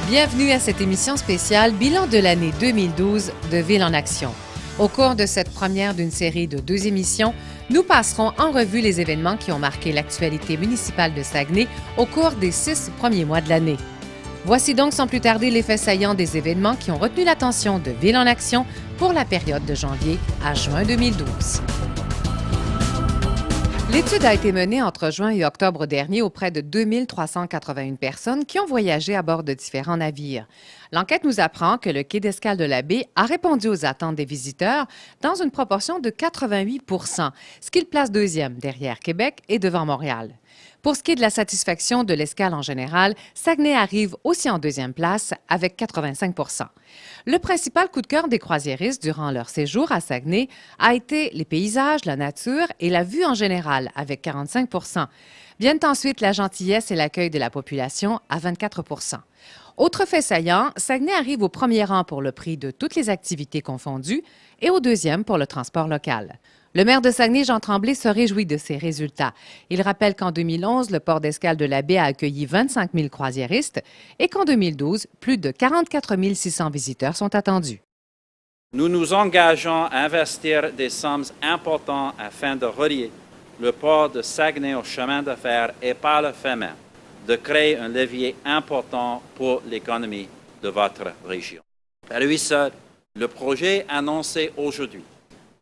Bienvenue à cette émission spéciale Bilan de l'année 2012 de Ville en action. Au cours de cette première d'une série de 2 émissions, nous passerons en revue les événements qui ont marqué l'actualité municipale de Saguenay au cours des 6 premiers mois de l'année. Voici donc sans plus tarder les faits saillants des événements qui ont retenu l'attention de Ville en action pour la période de janvier à juin 2012. L'étude a été menée entre juin et octobre dernier auprès de 2381 personnes qui ont voyagé à bord de différents navires. L'enquête nous apprend que le quai d'escale de la baie a répondu aux attentes des visiteurs dans une proportion de 88 %, ce qui le place deuxième derrière Québec et devant Montréal. Pour ce qui est de la satisfaction de l'escale en général, Saguenay arrive aussi en deuxième place avec 85 %. Le principal coup de cœur des croisiéristes durant leur séjour à Saguenay a été les paysages, la nature et la vue en général avec 45 %. Viennent ensuite la gentillesse et l'accueil de la population à 24 %. Autre fait saillant, Saguenay arrive au premier rang pour le prix de toutes les activités confondues et au deuxième pour le transport local. Le maire de Saguenay, Jean Tremblay, se réjouit de ces résultats. Il rappelle qu'en 2011, le port d'escale de la baie a accueilli 25 000 croisiéristes et qu'en 2012, plus de 44 600 visiteurs sont attendus. Nous nous engageons à investir des sommes importantes afin de relier le port de Saguenay au chemin de fer et par le fait même de créer un levier important pour l'économie de votre région. À lui seul, le projet annoncé aujourd'hui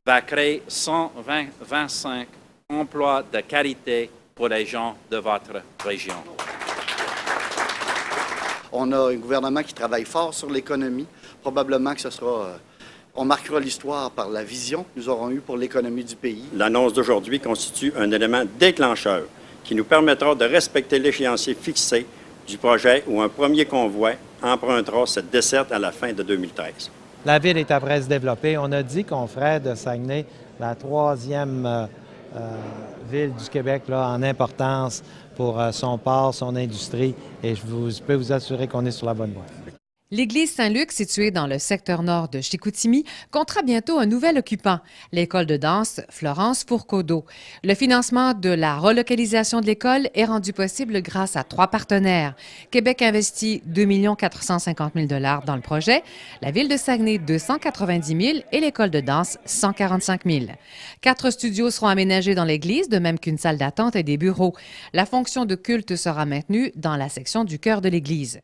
va créer 125 emplois de qualité pour les gens de votre région. On a un gouvernement qui travaille fort sur l'économie. Probablement que ce sera... on marquera l'histoire par la vision que nous aurons eue pour l'économie du pays. L'annonce d'aujourd'hui constitue un élément déclencheur qui nous permettra de respecter l'échéancier fixé du projet où un premier convoi empruntera cette desserte à la fin de 2013. La ville est après se développer. On a dit qu'on ferait de Saguenay la 3e ville du Québec là, en importance pour son port, son industrie. Et je peux vous assurer qu'on est sur la bonne voie. L'église Saint-Luc, située dans le secteur nord de Chicoutimi, comptera bientôt un nouvel occupant, l'école de danse Florence Fourcaudeau. Le financement de la relocalisation de l'école est rendu possible grâce à 3 partenaires. Québec investit 2 450 000 $ dans le projet, la Ville de Saguenay 290 000 et l'école de danse 145 000. 4 studios seront aménagés dans l'église, de même qu'une salle d'attente et des bureaux. La fonction de culte sera maintenue dans la section du chœur de l'église.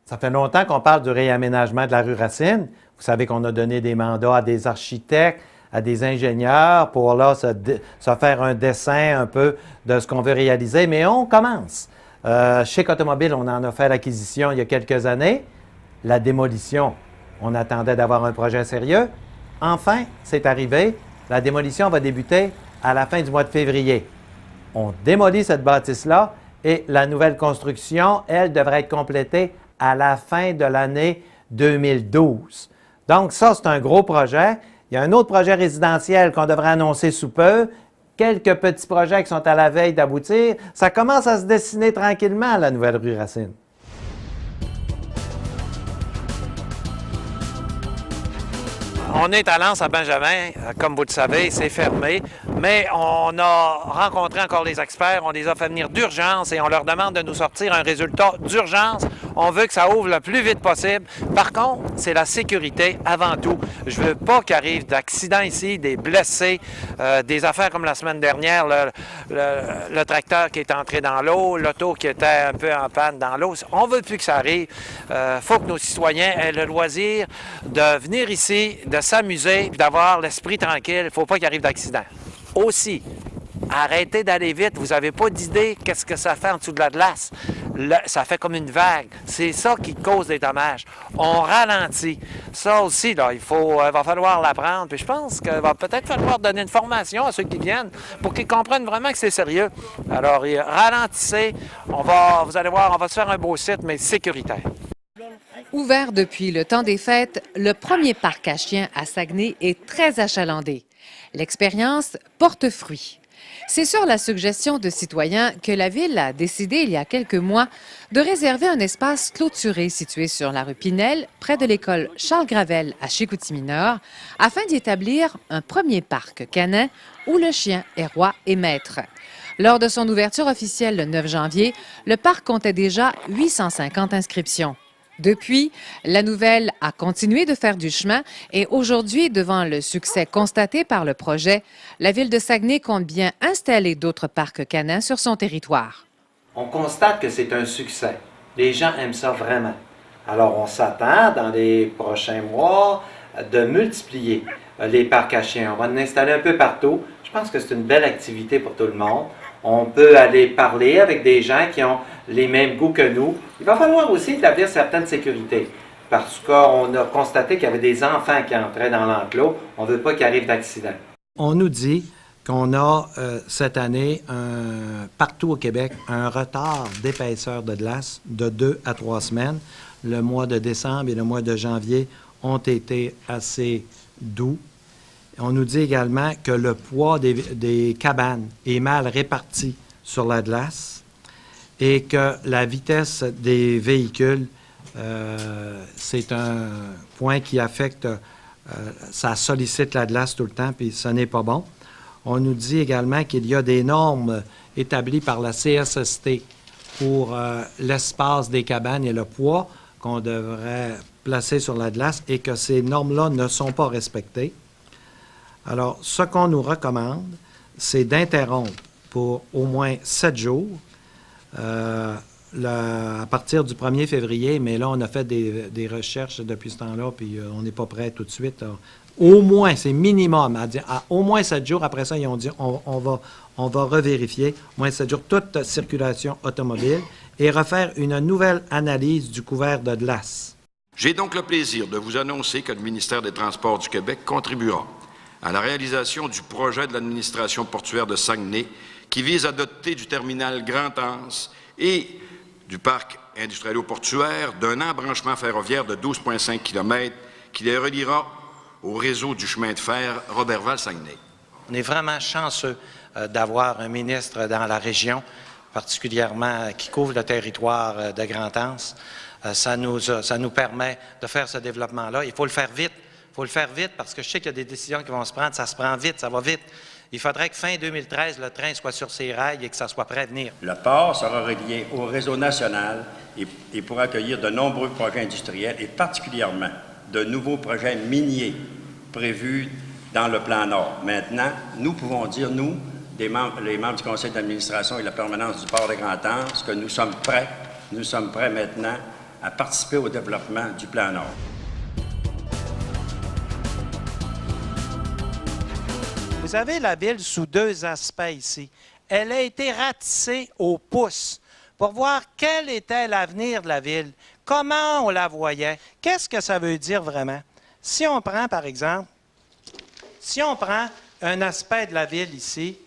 Ça fait longtemps qu'on parle du réaménagement de la rue Racine. Vous savez qu'on a donné des mandats à des architectes, à des ingénieurs pour là, se faire un dessin un peu de ce qu'on veut réaliser. Mais on commence. Chez Automobile, on en a fait l'acquisition il y a quelques années. La démolition, on attendait d'avoir un projet sérieux. Enfin, c'est arrivé. La démolition va débuter à la fin du mois de février. On démolit cette bâtisse-là et la nouvelle construction, elle, devrait être complétée à la fin de l'année 2012. Donc ça, c'est un gros projet. Il y a un autre projet résidentiel qu'on devrait annoncer sous peu. Quelques petits projets qui sont à la veille d'aboutir. Ça commence à se dessiner tranquillement, la nouvelle rue Racine. On est à Lens, à Benjamin, comme vous le savez, c'est fermé, mais on a rencontré encore les experts, on les a fait venir d'urgence et on leur demande de nous sortir un résultat d'urgence. On veut que ça ouvre le plus vite possible. Par contre, c'est la sécurité avant tout. Je veux pas qu'il arrive d'accidents ici, des blessés, des affaires comme la semaine dernière, le tracteur qui est entré dans l'eau, l'auto qui était un peu en panne dans l'eau. On veut plus que ça arrive. Faut que nos citoyens aient le loisir de venir ici, de s'amuser, d'avoir l'esprit tranquille. Il ne faut pas qu'il arrive d'accident. Aussi, arrêtez d'aller vite. Vous n'avez pas d'idée qu'est-ce que ça fait en dessous de la glace. Ça fait comme une vague. C'est ça qui cause des dommages. On ralentit. Ça aussi, là, va falloir l'apprendre. Puis je pense qu'il va peut-être falloir donner une formation à ceux qui viennent pour qu'ils comprennent vraiment que c'est sérieux. Alors, ralentissez. Vous allez voir, on va se faire un beau site, mais sécuritaire. Ouvert depuis le temps des fêtes, le premier parc à chiens à Saguenay est très achalandé. L'expérience porte fruit. C'est sur la suggestion de citoyens que la Ville a décidé il y a quelques mois de réserver un espace clôturé situé sur la rue Pinel, près de l'école Charles-Gravel à Chicoutimi-Nord, afin d'y établir un premier parc canin où le chien est roi et maître. Lors de son ouverture officielle le 9 janvier, le parc comptait déjà 850 inscriptions. Depuis, la nouvelle a continué de faire du chemin et aujourd'hui, devant le succès constaté par le projet, la ville de Saguenay compte bien installer d'autres parcs canins sur son territoire. On constate que c'est un succès. Les gens aiment ça vraiment. Alors, on s'attend dans les prochains mois de multiplier les parcs à chiens. On va en installer un peu partout. Je pense que c'est une belle activité pour tout le monde. On peut aller parler avec des gens qui ont les mêmes goûts que nous. Il va falloir aussi établir certaines sécurités parce qu'on a constaté qu'il y avait des enfants qui entraient dans l'enclos. On ne veut pas qu'il arrive d'accident. On nous dit qu'on a cette année, partout au Québec, un retard d'épaisseur de glace de 2 à 3 semaines. Le mois de décembre et le mois de janvier ont été assez doux. On nous dit également que le poids des cabanes est mal réparti sur la glace et que la vitesse des véhicules, c'est un point qui affecte, ça sollicite la glace tout le temps, puis ce n'est pas bon. On nous dit également qu'il y a des normes établies par la CSST pour l'espace des cabanes et le poids qu'on devrait placer sur la glace et que ces normes-là ne sont pas respectées. Alors, ce qu'on nous recommande, c'est d'interrompre pour au moins 7 jours, à partir du 1er février, mais là, on a fait des recherches depuis ce temps-là, puis on n'est pas prêt tout de suite. Au moins, c'est minimum, à au moins 7 jours. Après ça, ils ont dit, on va revérifier, au moins 7 jours, toute circulation automobile et refaire une nouvelle analyse du couvert de glace. J'ai donc le plaisir de vous annoncer que le ministère des Transports du Québec contribuera à la réalisation du projet de l'administration portuaire de Saguenay qui vise à doter du terminal Grand-Anse et du parc industriel-portuaire d'un embranchement ferroviaire de 12,5 km qui les reliera au réseau du chemin de fer Roberval-Saguenay. On est vraiment chanceux d'avoir un ministre dans la région, particulièrement qui couvre le territoire de Grand-Anse. Ça nous permet de faire ce développement-là. Il faut le faire vite. Il faut le faire vite parce que je sais qu'il y a des décisions qui vont se prendre. Ça se prend vite, ça va vite. Il faudrait que fin 2013, le train soit sur ses rails et que ça soit prêt à venir. Le port sera relié au réseau national et pourra accueillir de nombreux projets industriels et particulièrement de nouveaux projets miniers prévus dans le plan Nord. Maintenant, nous pouvons dire, nous, les membres du conseil d'administration et la permanence du port de Grand-Anse, que nous sommes prêts maintenant à participer au développement du plan Nord. Vous avez la ville sous 2 aspects ici. Elle a été ratissée au pouce pour voir quel était l'avenir de la ville, comment on la voyait, qu'est-ce que ça veut dire vraiment. Si on prend, par exemple, un aspect de la ville ici,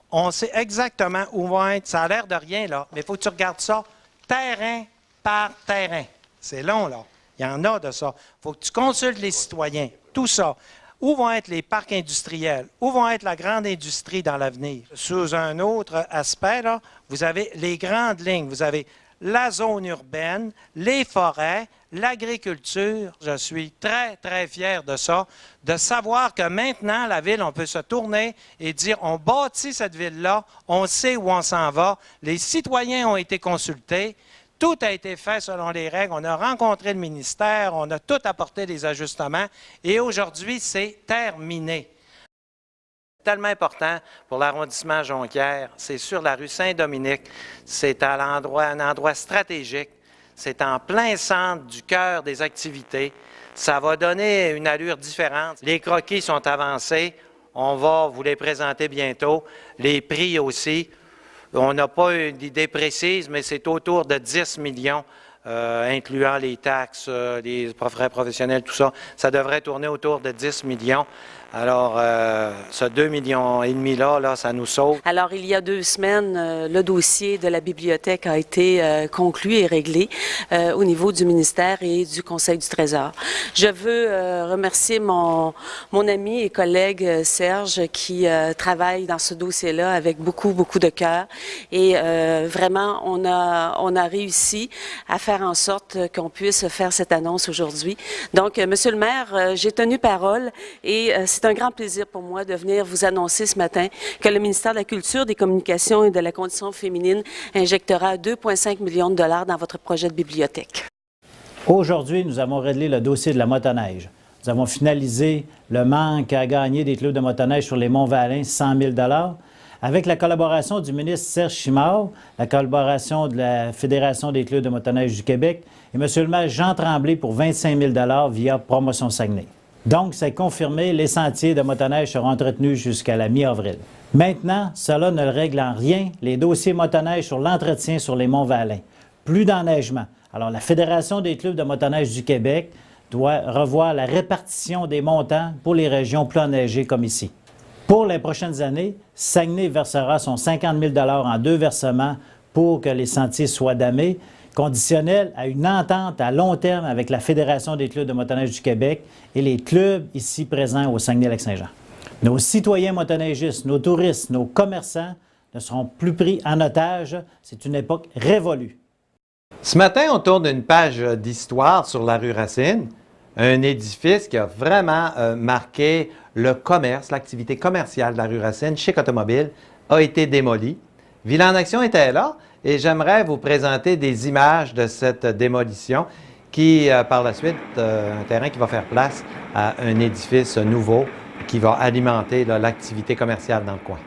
on sait exactement où va être, ça a l'air de rien là, mais il faut que tu regardes ça terrain par terrain. C'est long là, il y en a de ça. Il faut que tu consultes les citoyens, tout ça. Où vont être les parcs industriels? Où vont être la grande industrie dans l'avenir? Sous un autre aspect, là, vous avez les grandes lignes. Vous avez la zone urbaine, les forêts, l'agriculture. Je suis très, très fier de ça, de savoir que maintenant, la ville, on peut se tourner et dire, on bâtit cette ville-là, on sait où on s'en va. Les citoyens ont été consultés. Tout a été fait selon les règles. On a rencontré le ministère, on a tout apporté des ajustements et aujourd'hui, c'est terminé. Tellement important pour l'arrondissement Jonquière, c'est sur la rue Saint-Dominique. C'est un endroit stratégique. C'est en plein centre du cœur des activités. Ça va donner une allure différente. Les croquis sont avancés. On va vous les présenter bientôt. Les prix aussi. On n'a pas une idée précise, mais c'est autour de 10 millions, incluant les taxes, les frais professionnels, tout ça. Ça devrait tourner autour de 10 millions. Alors, ce 2,5 millions là, ça nous sauve. Alors, il y a 2 semaines, le dossier de la bibliothèque a été conclu et réglé au niveau du ministère et du Conseil du Trésor. Je veux remercier mon ami et collègue Serge qui travaille dans ce dossier-là avec beaucoup de cœur. Et vraiment, on a réussi à faire en sorte qu'on puisse faire cette annonce aujourd'hui. Donc, Monsieur le maire, j'ai tenu parole et c'est un grand plaisir pour moi de venir vous annoncer ce matin que le ministère de la Culture, des Communications et de la Condition féminine injectera 2,5 millions de dollars dans votre projet de bibliothèque. Aujourd'hui, nous avons réglé le dossier de la motoneige. Nous avons finalisé le manque à gagner des clubs de motoneige sur les Monts-Valin, 100 000 $. Avec la collaboration du ministre Serge Chimard, la collaboration de la Fédération des clubs de motoneige du Québec et M. le maire Jean Tremblay pour 25 000 $ via Promotion Saguenay. Donc, c'est confirmé, les sentiers de motoneige seront entretenus jusqu'à la mi-avril. Maintenant, cela ne règle en rien les dossiers motoneige sur l'entretien sur les Monts-Valin. Plus d'enneigement. Alors, la Fédération des clubs de motoneige du Québec doit revoir la répartition des montants pour les régions plus enneigées comme ici. Pour les prochaines années, Saguenay versera son 50 000 $ en 2 versements pour que les sentiers soient damés, conditionnel à une entente à long terme avec la Fédération des clubs de motoneige du Québec et les clubs ici présents au Saguenay-Lac-Saint-Jean. Nos citoyens motoneigistes, nos touristes, nos commerçants ne seront plus pris en otage. C'est une époque révolue. Ce matin, on tourne une page d'histoire sur la rue Racine, un édifice qui a vraiment marqué le commerce, l'activité commerciale de la rue Racine, Chic Automobile, a été démoli. Ville en Action était là et j'aimerais vous présenter des images de cette démolition qui, par la suite, un terrain qui va faire place à un édifice nouveau qui va alimenter l'activité commerciale dans le coin.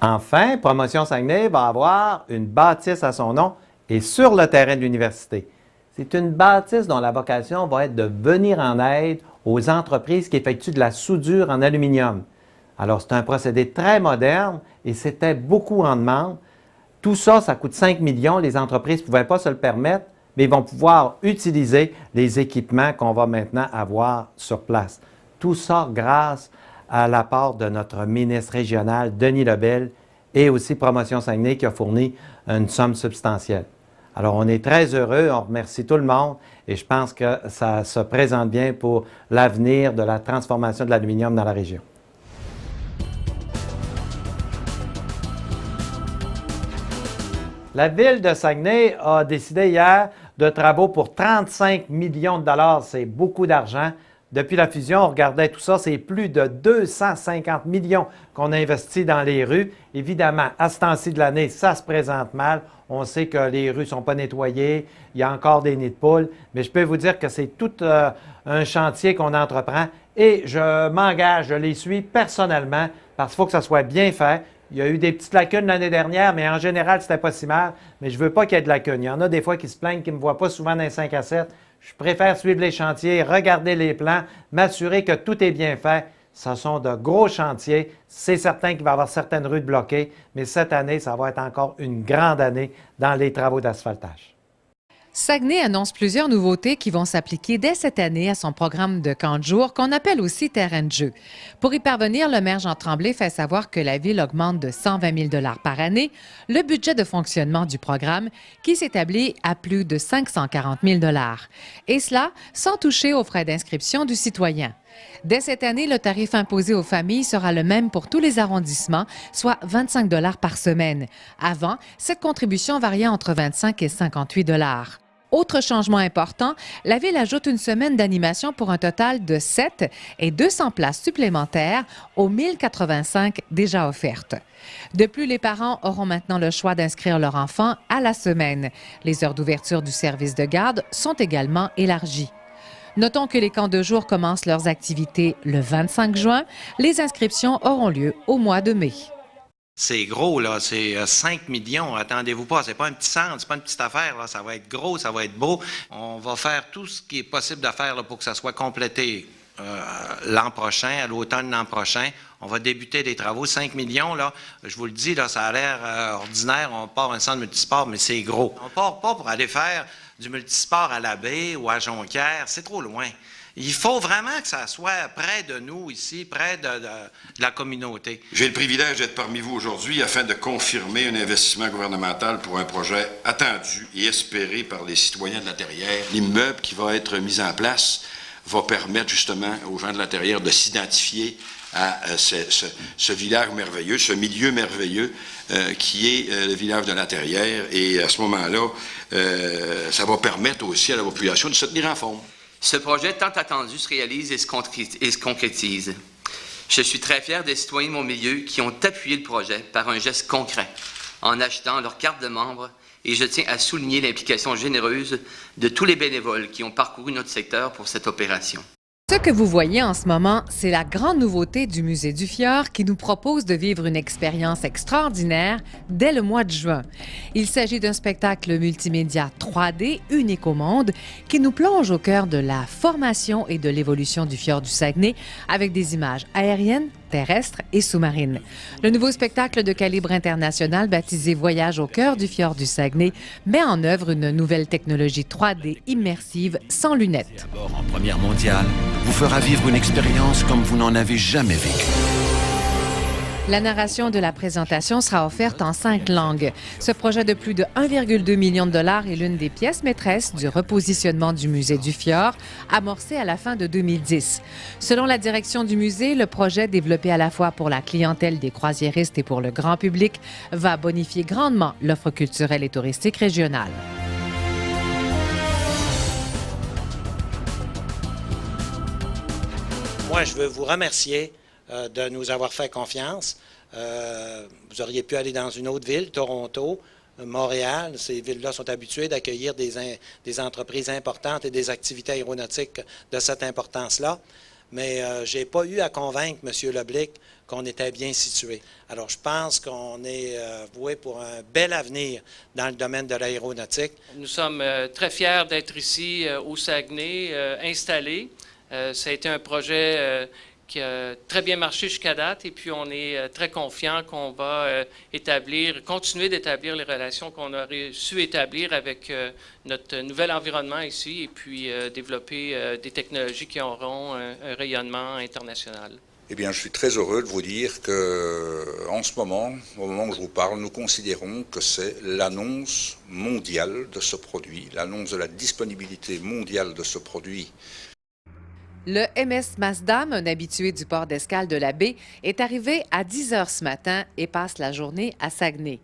Enfin, Promotion Saguenay va avoir une bâtisse à son nom et sur le terrain de l'université. C'est une bâtisse dont la vocation va être de venir en aide aux entreprises qui effectuent de la soudure en aluminium. Alors, c'est un procédé très moderne et c'était beaucoup en demande. Tout ça, ça coûte 5 millions. Les entreprises ne pouvaient pas se le permettre, mais ils vont pouvoir utiliser les équipements qu'on va maintenant avoir sur place. Tout ça grâce à l'apport de notre ministre régional, Denis Lebel, et aussi Promotion Saguenay qui a fourni une somme substantielle. Alors, on est très heureux, on remercie tout le monde et je pense que ça se présente bien pour l'avenir de la transformation de l'aluminium dans la région. La Ville de Saguenay a décidé hier de travaux pour 35 millions de $. C'est beaucoup d'argent. Depuis la fusion, on regardait tout ça, c'est plus de 250 millions qu'on a investi dans les rues. Évidemment, à ce temps-ci de l'année, ça se présente mal. On sait que les rues ne sont pas nettoyées, il y a encore des nids de poules, mais je peux vous dire que c'est tout un chantier qu'on entreprend et je m'engage, je les suis personnellement parce qu'il faut que ça soit bien fait. Il y a eu des petites lacunes l'année dernière, mais en général, c'était pas si mal. Mais je ne veux pas qu'il y ait de lacunes. Il y en a des fois qui se plaignent, qui ne me voient pas souvent dans les 5 à 7. Je préfère suivre les chantiers, regarder les plans, m'assurer que tout est bien fait. Ce sont de gros chantiers. C'est certain qu'il va y avoir certaines rues bloquées, mais cette année, ça va être encore une grande année dans les travaux d'asphaltage. Saguenay annonce plusieurs nouveautés qui vont s'appliquer dès cette année à son programme de camp de jour qu'on appelle aussi terrain de jeu. Pour y parvenir, le maire Jean Tremblay fait savoir que la Ville augmente de 120 000 $ par année le budget de fonctionnement du programme qui s'établit à plus de 540 000 $. Et cela sans toucher aux frais d'inscription du citoyen. Dès cette année, le tarif imposé aux familles sera le même pour tous les arrondissements, soit 25 $ par semaine. Avant, cette contribution variait entre 25 et 58 $. Autre changement important, la Ville ajoute une semaine d'animation pour un total de 7 et 200 places supplémentaires aux 1085 déjà offertes. De plus, les parents auront maintenant le choix d'inscrire leur enfant à la semaine. Les heures d'ouverture du service de garde sont également élargies. Notons que les camps de jour commencent leurs activités le 25 juin. Les inscriptions auront lieu au mois de mai. C'est gros, là. C'est 5 millions. Attendez-vous pas. C'est pas un petit centre, c'est pas une petite affaire, là. Ça va être gros, ça va être beau. On va faire tout ce qui est possible de faire là, pour que ça soit complété l'an prochain, à l'automne l'an prochain. On va débuter des travaux. 5 millions, là, je vous le dis, là, ça a l'air ordinaire. On part un centre multisport, mais c'est gros. On part pas pour aller faire du multisport à la baie ou à Jonquière. C'est trop loin. Il faut vraiment que ça soit près de nous ici, près de la communauté. J'ai le privilège d'être parmi vous aujourd'hui afin de confirmer un investissement gouvernemental pour un projet attendu et espéré par les citoyens de la Terrière. L'immeuble qui va être mis en place va permettre justement aux gens de la Terrière de s'identifier à ce village merveilleux, ce milieu merveilleux qui est le village de la Terrière. Et à ce moment-là, ça va permettre aussi à la population de se tenir en forme. Ce projet tant attendu se réalise et se concrétise. Je suis très fier des citoyens de mon milieu qui ont appuyé le projet par un geste concret en achetant leur carte de membre et je tiens à souligner l'implication généreuse de tous les bénévoles qui ont parcouru notre secteur pour cette opération. Ce que vous voyez en ce moment, c'est la grande nouveauté du Musée du Fjord qui nous propose de vivre une expérience extraordinaire dès le mois de juin. Il s'agit d'un spectacle multimédia 3D unique au monde qui nous plonge au cœur de la formation et de l'évolution du fjord du Saguenay avec des images aériennes, terrestres et sous-marines. Le nouveau spectacle de calibre international baptisé Voyage au cœur du fjord du Saguenay met en œuvre une nouvelle technologie 3D immersive sans lunettes. À bord en première mondiale vous fera vivre une expérience comme vous n'en avez jamais vécu. La narration de la présentation sera offerte en 5 langues. Ce projet de plus de 1,2 million de dollars est l'une des pièces maîtresses du repositionnement du Musée du Fjord, amorcé à la fin de 2010. Selon la direction du musée, le projet, développé à la fois pour la clientèle des croisiéristes et pour le grand public, va bonifier grandement l'offre culturelle et touristique régionale. Moi, je veux vous remercier de nous avoir fait confiance. Vous auriez pu aller dans une autre ville, Toronto, Montréal. Ces villes-là sont habituées d'accueillir des entreprises importantes et des activités aéronautiques de cette importance-là. Mais je n'ai pas eu à convaincre M. Leblic qu'on était bien situé. Alors, je pense qu'on est voué pour un bel avenir dans le domaine de l'aéronautique. Nous sommes très fiers d'être ici au Saguenay, installés. Ça a été un projet qui a très bien marché jusqu'à date et puis on est très confiant qu'on va continuer d'établir les relations qu'on a su établir avec notre nouvel environnement ici et puis développer des technologies qui auront un rayonnement international. Eh bien, je suis très heureux de vous dire qu'en ce moment, au moment où je vous parle, nous considérons que c'est l'annonce mondiale de ce produit, l'annonce de la disponibilité mondiale de ce produit. Le MS Masdam, un habitué du port d'escale de la baie, est arrivé à 10 heures ce matin et passe la journée à Saguenay.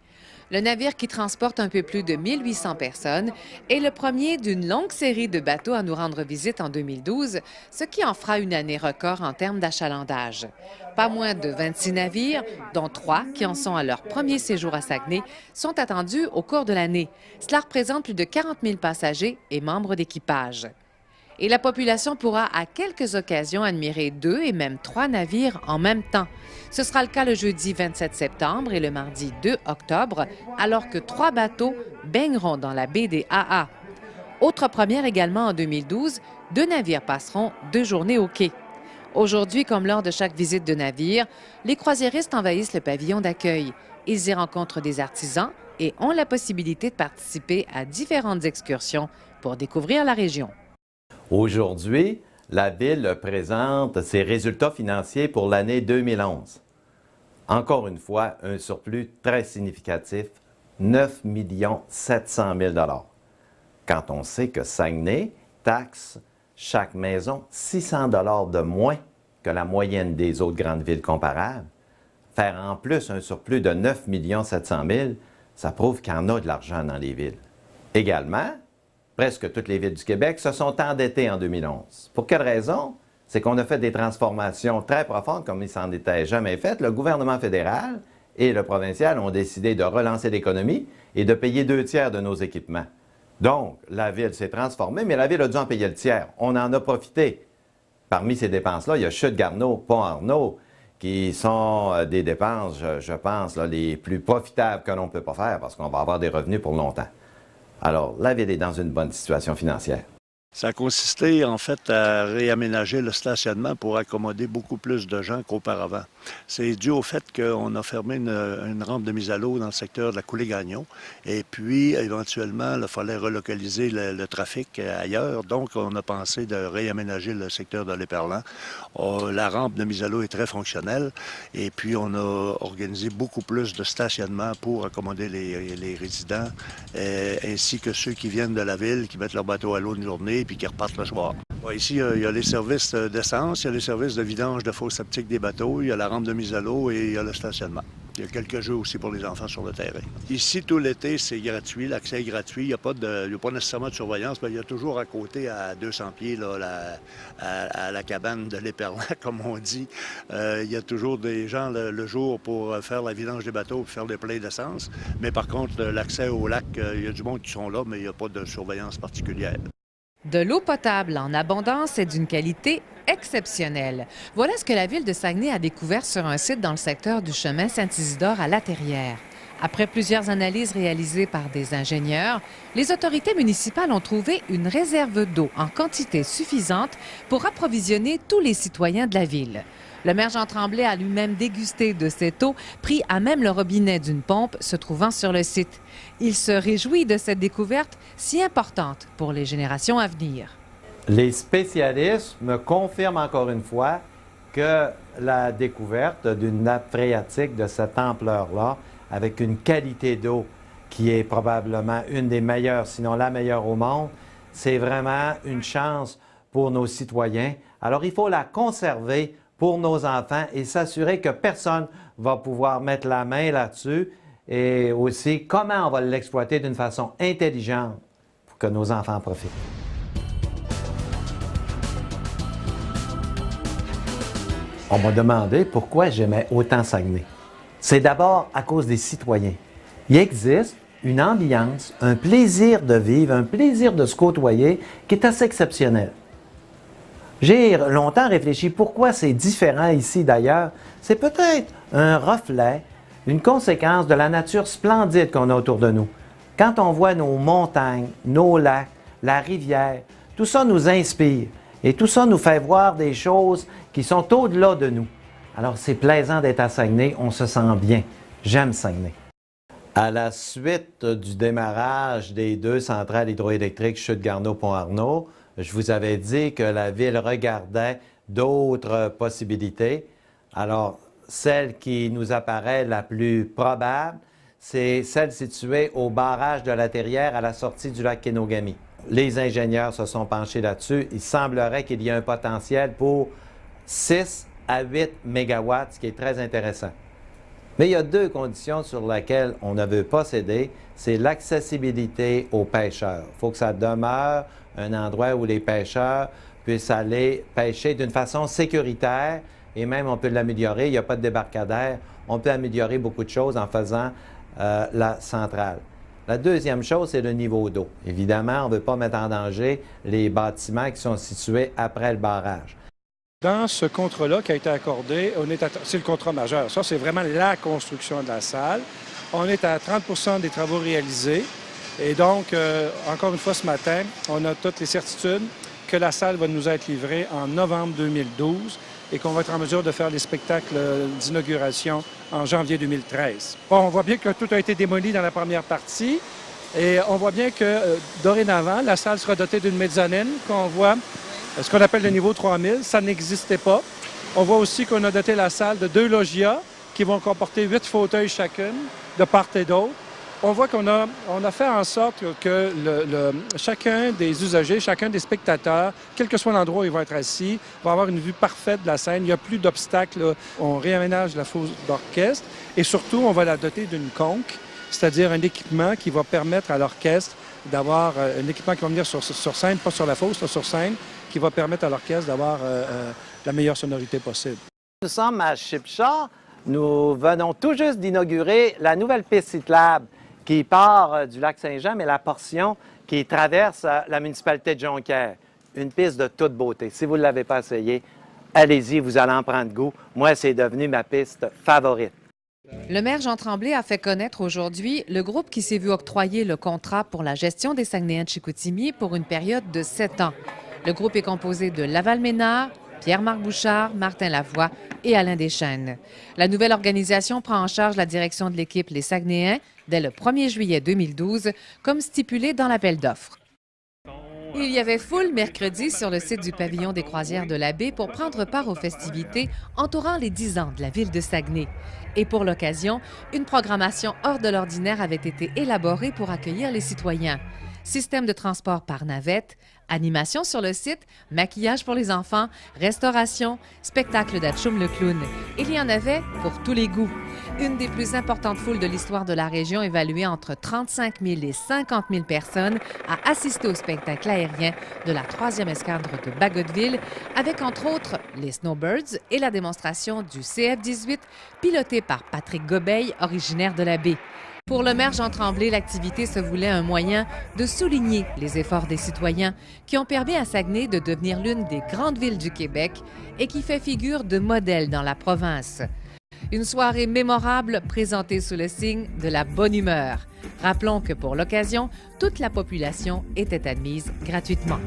Le navire qui transporte un peu plus de 1800 personnes est le premier d'une longue série de bateaux à nous rendre visite en 2012, ce qui en fera une année record en termes d'achalandage. Pas moins de 26 navires, dont 3 qui en sont à leur premier séjour à Saguenay, sont attendus au cours de l'année. Cela représente plus de 40 000 passagers et membres d'équipage. Et la population pourra à quelques occasions admirer 2 et même 3 navires en même temps. Ce sera le cas le jeudi 27 septembre et le mardi 2 octobre, alors que 3 bateaux baigneront dans la baie des AA. Autre première également en 2012, 2 navires passeront 2 journées au quai. Aujourd'hui, comme lors de chaque visite de navire, les croisiéristes envahissent le pavillon d'accueil. Ils y rencontrent des artisans et ont la possibilité de participer à différentes excursions pour découvrir la région. Aujourd'hui, la Ville présente ses résultats financiers pour l'année 2011. Encore une fois, un surplus très significatif, 9 700 000 $. Quand on sait que Saguenay taxe chaque maison 600 $ de moins que la moyenne des autres grandes villes comparables, faire en plus un surplus de 9 700 000 $, ça prouve qu'il y en a de l'argent dans les villes. Également, presque toutes les villes du Québec se sont endettées en 2011. Pour quelle raison? C'est qu'on a fait des transformations très profondes comme il s'en était jamais fait. Le gouvernement fédéral et le provincial ont décidé de relancer l'économie et de payer 2 tiers de nos équipements. Donc, la Ville s'est transformée, mais la Ville a dû en payer le tiers. On en a profité. Parmi ces dépenses-là, il y a Chute-Garneau, Pont-Arnaud, qui sont des dépenses, je pense, là, les plus profitables que l'on ne peut pas faire parce qu'on va avoir des revenus pour longtemps. Alors, la Ville est dans une bonne situation financière. Ça a consisté, en fait, à réaménager le stationnement pour accommoder beaucoup plus de gens qu'auparavant. C'est dû au fait qu'on a fermé une rampe de mise à l'eau dans le secteur de la Coulée-Gagnon. Et puis, éventuellement, il fallait relocaliser le trafic ailleurs. Donc, on a pensé de réaménager le secteur de l'Éperlan. La rampe de mise à l'eau est très fonctionnelle. Et puis, on a organisé beaucoup plus de stationnement pour accommoder les résidents, ainsi que ceux qui viennent de la ville, qui mettent leur bateau à l'eau une journée puis qui repartent le soir. Ici, il y a les services d'essence, il y a les services de vidange de fosses septiques des bateaux, il y a la rampe de mise à l'eau et il y a le stationnement. Il y a quelques jeux aussi pour les enfants sur le terrain. Ici, tout l'été, c'est gratuit, l'accès est gratuit. Il n'y a pas nécessairement de surveillance, mais il y a toujours à côté, à 200 pieds, là, à la cabane de l'Éperlan, comme on dit. Il y a toujours des gens le jour pour faire la vidange des bateaux et faire des pleins d'essence. Mais par contre, l'accès au lac, il y a du monde qui sont là, mais il n'y a pas de surveillance particulière. De l'eau potable en abondance et d'une qualité exceptionnelle. Voilà ce que la Ville de Saguenay a découvert sur un site dans le secteur du chemin Saint-Isidore à La Terrière. Après plusieurs analyses réalisées par des ingénieurs, les autorités municipales ont trouvé une réserve d'eau en quantité suffisante pour approvisionner tous les citoyens de la ville. Le maire Jean Tremblay a lui-même dégusté de cette eau, pris à même le robinet d'une pompe se trouvant sur le site. Il se réjouit de cette découverte si importante pour les générations à venir. Les spécialistes me confirment encore une fois que la découverte d'une nappe phréatique de cette ampleur-là, avec une qualité d'eau qui est probablement une des meilleures, sinon la meilleure au monde, c'est vraiment une chance pour nos citoyens. Alors, il faut la conserver pour nos enfants et s'assurer que personne ne va pouvoir mettre la main là-dessus et aussi comment on va l'exploiter d'une façon intelligente pour que nos enfants en profitent. On m'a demandé pourquoi j'aimais autant Saguenay. C'est d'abord à cause des citoyens. Il existe une ambiance, un plaisir de vivre, un plaisir de se côtoyer qui est assez exceptionnel. J'ai longtemps réfléchi pourquoi c'est différent ici d'ailleurs. C'est peut-être un reflet, une conséquence de la nature splendide qu'on a autour de nous. Quand on voit nos montagnes, nos lacs, la rivière, tout ça nous inspire et tout ça nous fait voir des choses qui sont au-delà de nous. Alors c'est plaisant d'être à Saguenay, on se sent bien. J'aime Saguenay. À la suite du démarrage des 2 centrales hydroélectriques Chute-Garneau-Pont-Arnaud, je vous avais dit que la Ville regardait d'autres possibilités. Alors, celle qui nous apparaît la plus probable, c'est celle située au barrage de la Terrière à la sortie du lac Kenogami. Les ingénieurs se sont penchés là-dessus. Il semblerait qu'il y ait un potentiel pour 6 à 8 mégawatts, ce qui est très intéressant. Mais il y a 2 conditions sur lesquelles on ne veut pas céder. C'est l'accessibilité aux pêcheurs. Il faut que ça demeure un endroit où les pêcheurs puissent aller pêcher d'une façon sécuritaire et même on peut l'améliorer. Il n'y a pas de débarcadère. On peut améliorer beaucoup de choses en faisant la centrale. La deuxième chose, c'est le niveau d'eau. Évidemment, on ne veut pas mettre en danger les bâtiments qui sont situés après le barrage. Dans ce contrat-là qui a été accordé, c'est le contrat majeur. Ça, c'est vraiment la construction de la salle. On est à 30 des travaux réalisés. Et donc, encore une fois, ce matin, on a toutes les certitudes que la salle va nous être livrée en novembre 2012 et qu'on va être en mesure de faire les spectacles d'inauguration en janvier 2013. Bon, on voit bien que tout a été démoli dans la première partie et on voit bien que dorénavant, la salle sera dotée d'une mezzanine qu'on voit, ce qu'on appelle le niveau 3000. Ça n'existait pas. On voit aussi qu'on a doté la salle de 2 loggias qui vont comporter 8 fauteuils chacune, de part et d'autre. On voit qu'on a fait en sorte que chacun des usagers, chacun des spectateurs, quel que soit l'endroit où ils vont être assis, va avoir une vue parfaite de la scène. Il n'y a plus d'obstacles. On réaménage la fosse d'orchestre et surtout, on va la doter d'une conque, c'est-à-dire un équipement qui va permettre à l'orchestre d'avoir un équipement qui va venir sur scène, pas sur la fosse, là, sur scène, qui va permettre à l'orchestre d'avoir la meilleure sonorité possible. Nous sommes à Shipshaw. Nous venons tout juste d'inaugurer la nouvelle piste cyclable qui part du lac Saint-Jean, mais la portion qui traverse la municipalité de Jonquière. Une piste de toute beauté. Si vous ne l'avez pas essayé, allez-y, vous allez en prendre goût. Moi, c'est devenu ma piste favorite. Le maire Jean Tremblay a fait connaître aujourd'hui le groupe qui s'est vu octroyer le contrat pour la gestion des Saguenayens de Chicoutimi pour une période de 7 ans. Le groupe est composé de Laval Ménard, Pierre-Marc Bouchard, Martin Lavoie et Alain Deschênes. La nouvelle organisation prend en charge la direction de l'équipe Les Saguenayens dès le 1er juillet 2012, comme stipulé dans l'appel d'offres. Il y avait foule mercredi sur le site du pavillon des croisières de la baie pour prendre part aux festivités entourant les 10 ans de la ville de Saguenay. Et pour l'occasion, une programmation hors de l'ordinaire avait été élaborée pour accueillir les citoyens. Système de transport par navette, animation sur le site, maquillage pour les enfants, restauration, spectacle d'Atchoum le clown. Il y en avait pour tous les goûts. Une des plus importantes foules de l'histoire de la région, évaluée entre 35 000 et 50 000 personnes, a assisté au spectacle aérien de la 3e escadre de Bagotville, avec entre autres les Snowbirds et la démonstration du CF-18, piloté par Patrick Gobeil, originaire de la baie. Pour le maire Jean Tremblay, l'activité se voulait un moyen de souligner les efforts des citoyens qui ont permis à Saguenay de devenir l'une des grandes villes du Québec et qui fait figure de modèle dans la province. Une soirée mémorable présentée sous le signe de la bonne humeur. Rappelons que pour l'occasion, toute la population était admise gratuitement.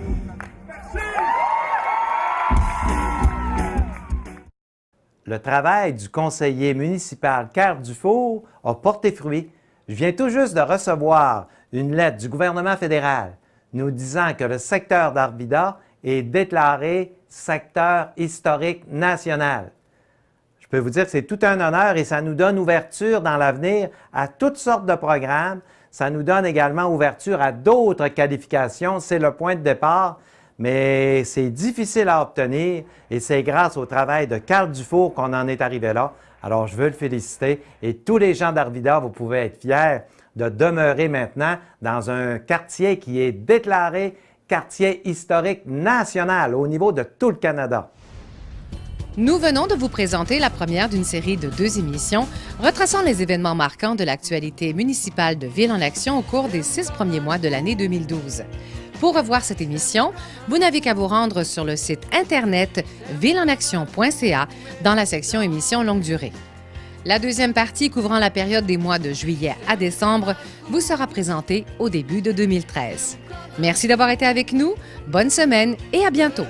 Le travail du conseiller municipal Carl Dufour a porté fruit. Je viens tout juste de recevoir une lettre du gouvernement fédéral nous disant que le secteur d'Arvida est déclaré secteur historique national. Je peux vous dire que c'est tout un honneur et ça nous donne ouverture dans l'avenir à toutes sortes de programmes. Ça nous donne également ouverture à d'autres qualifications. C'est le point de départ, mais c'est difficile à obtenir et c'est grâce au travail de Carl Dufour qu'on en est arrivé là. Alors, je veux le féliciter et tous les gens d'Arvida, vous pouvez être fiers de demeurer maintenant dans un quartier qui est déclaré quartier historique national au niveau de tout le Canada. Nous venons de vous présenter la première d'une série de 2 émissions retraçant les événements marquants de l'actualité municipale de Ville en Action au cours des 6 premiers mois de l'année 2012. Pour revoir cette émission, vous n'avez qu'à vous rendre sur le site Internet villeenaction.ca dans la section émissions longue durée. La deuxième partie, couvrant la période des mois de juillet à décembre, vous sera présentée au début de 2013. Merci d'avoir été avec nous, bonne semaine et à bientôt.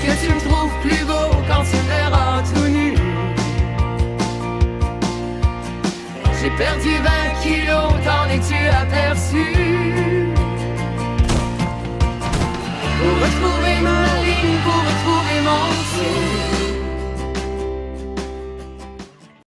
Que tu me trouves plus beau quand tu me verras tout nu. J'ai perdu 20 kilos, t'en es-tu aperçu? Pour retrouver mon